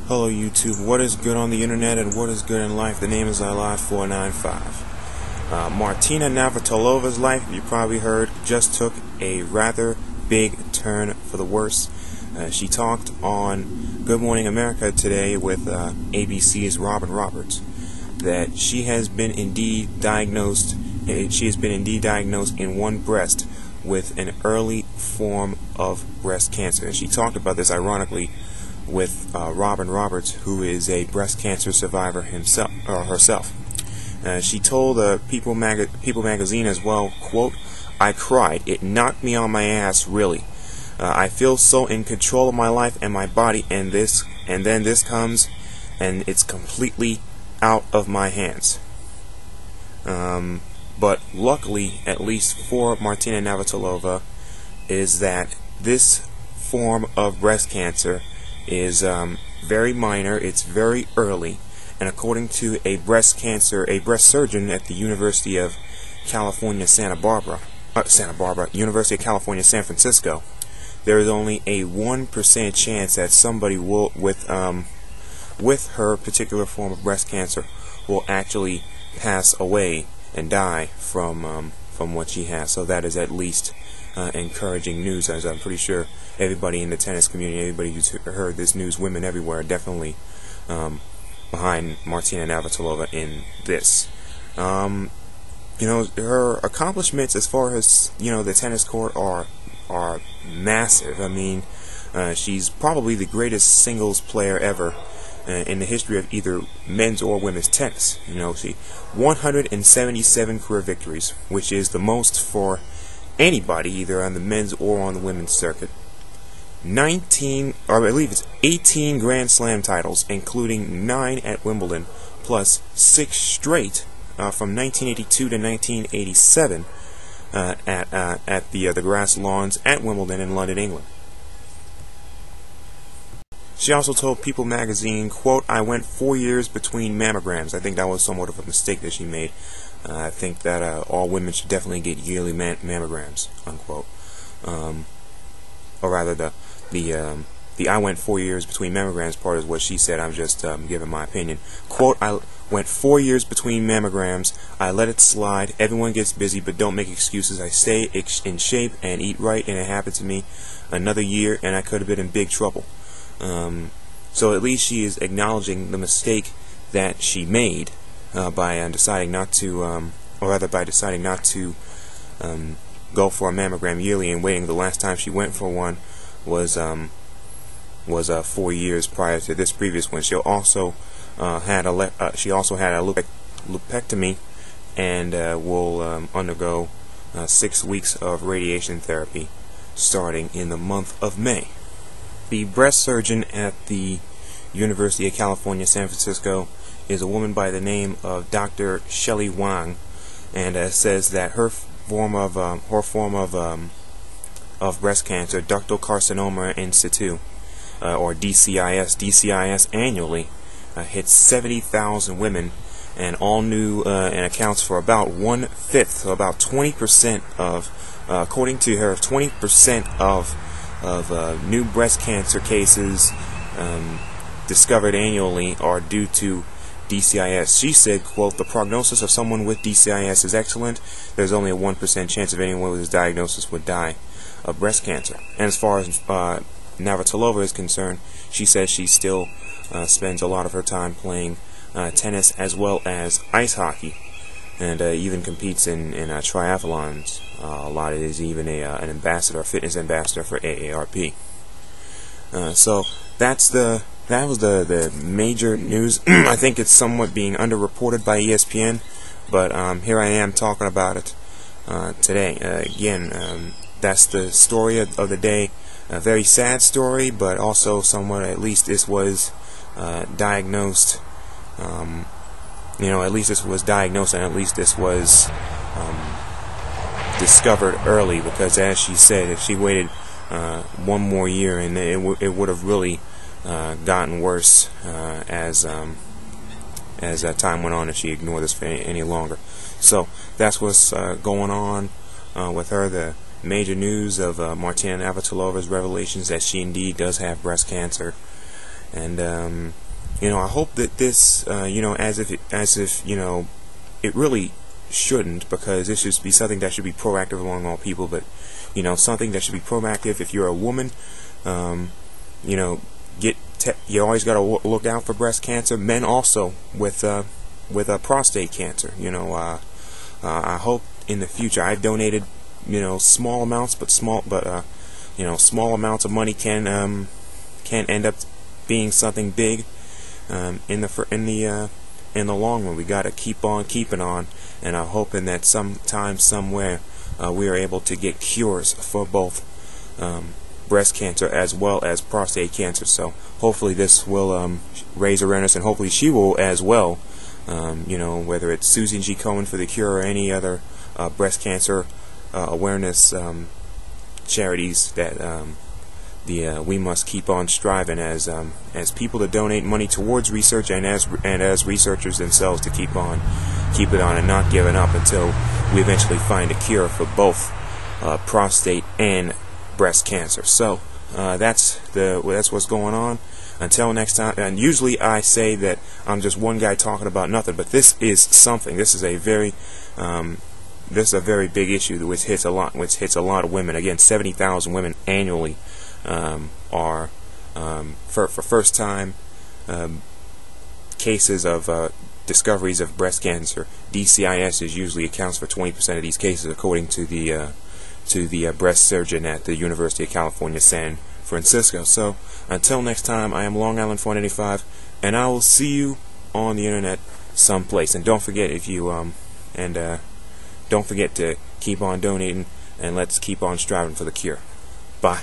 Hello YouTube, what is good on the internet and what is good in life? The name is iLive495. Martina Navratilova's life, you probably heard, just took a rather big turn for the worse. She talked on Good Morning America today with ABC's Robin Roberts that she has been indeed diagnosed in one breast with an early form of breast cancer. And she talked about this ironically with Robin Roberts, who is a breast cancer survivor herself. She told People magazine as well, quote, "I cried. It knocked me on my ass, really. I feel so in control of my life and my body, and then this comes, and it's completely out of my hands." But luckily, at least for Martina Navratilova, is that this form of breast cancer is very minor, it's very early, and according to a breast surgeon at the University of California, University of California, San Francisco, there is only a 1% chance that somebody will, with her particular form of breast cancer, will actually pass away and die from what she has. So that is at least encouraging news, as I'm pretty sure everybody in the tennis community, everybody who's heard this news, women everywhere, are definitely behind Martina Navratilova in this. Her accomplishments as far as the tennis court are massive. I mean, she's probably the greatest singles player ever in the history of either men's or women's tennis. She 177 career victories, which is the most for anybody, either on the men's or on the women's circuit. 18 Grand Slam titles, including 9 at Wimbledon, plus 6 straight from 1982 to 1987 at the grass lawns at Wimbledon in London, England. She also told People magazine, quote, "I went 4 years between mammograms." I think that was somewhat of a mistake that she made. I think that all women should definitely get yearly mammograms, unquote. Or rather, the "I went 4 years between mammograms" part is what she said. I'm just giving my opinion. Quote, "I went 4 years between mammograms. I let it slide. Everyone gets busy, but don't make excuses. I stay in shape and eat right, and it happened to me. Another year, and I could have been in big trouble." So at least she is acknowledging the mistake that she made by deciding not to go for a mammogram yearly and waiting. The last time she went for one was 4 years prior to this previous one. She also had a lupectomy and will undergo 6 weeks of radiation therapy starting in the month of May. The breast surgeon at the University of California, San Francisco, is a woman by the name of Dr. Shelley Wang, and says that her form of breast cancer, ductal carcinoma in situ, or DCIS annually hits 70,000 women, and all new, and accounts for about 1/5, so about 20% of, according to her, 20% of new breast cancer cases discovered annually are due to DCIS. She said, quote, "The prognosis of someone with DCIS is excellent. There's only a 1% chance of anyone with this diagnosis would die of breast cancer." And as far as Navratilova is concerned, she says she still spends a lot of her time playing tennis as well as ice hockey, and even competes in triathlons. A lot is even an ambassador, a fitness ambassador for AARP. So that was the major news. I think it's somewhat being underreported by ESPN, but here I am talking about it today. Again, that's the story of the day. A very sad story, but also somewhat, at least this was diagnosed. At least this was diagnosed, and at least this was discovered early, because as she said, if she waited one more year, and it would have really gotten worse as time went on, if she ignored this for any longer. So that's what's going on with her. The major news of Martina Navratilova's revelations that she indeed does have breast cancer, And I hope that this, as if it really shouldn't, because this should be something that should be proactive among all people, but something that should be proactive. If you're a woman, you always got to look out for breast cancer. Men also with prostate cancer. I hope in the future. I've donated small amounts, but small amounts of money can end up being something big in the long run. We got to keep on keeping on, and I'm hoping that sometime, somewhere, we are able to get cures for both breast cancer as well as prostate cancer. So hopefully this will raise awareness, and hopefully she will as well. Whether it's Susan G. Komen for the Cure or any other breast cancer awareness charities that we must keep on striving as people to donate money towards research, and as researchers themselves to keep it on and not giving up until we eventually find a cure for both prostate and breast cancer. So that's what's going on. Until next time. And usually I say that I'm just one guy talking about nothing, but this is something. This is a very big issue which hits a lot of women. Again, 70,000 women annually are for first time cases of discoveries of breast cancer. DCIS usually accounts for 20% of these cases, according to the breast surgeon at the University of California, San Francisco. So until next time, I am Long Island 485, and I will see you on the internet someplace. And don't forget don't forget to keep on donating, and let's keep on striving for the cure. Bye.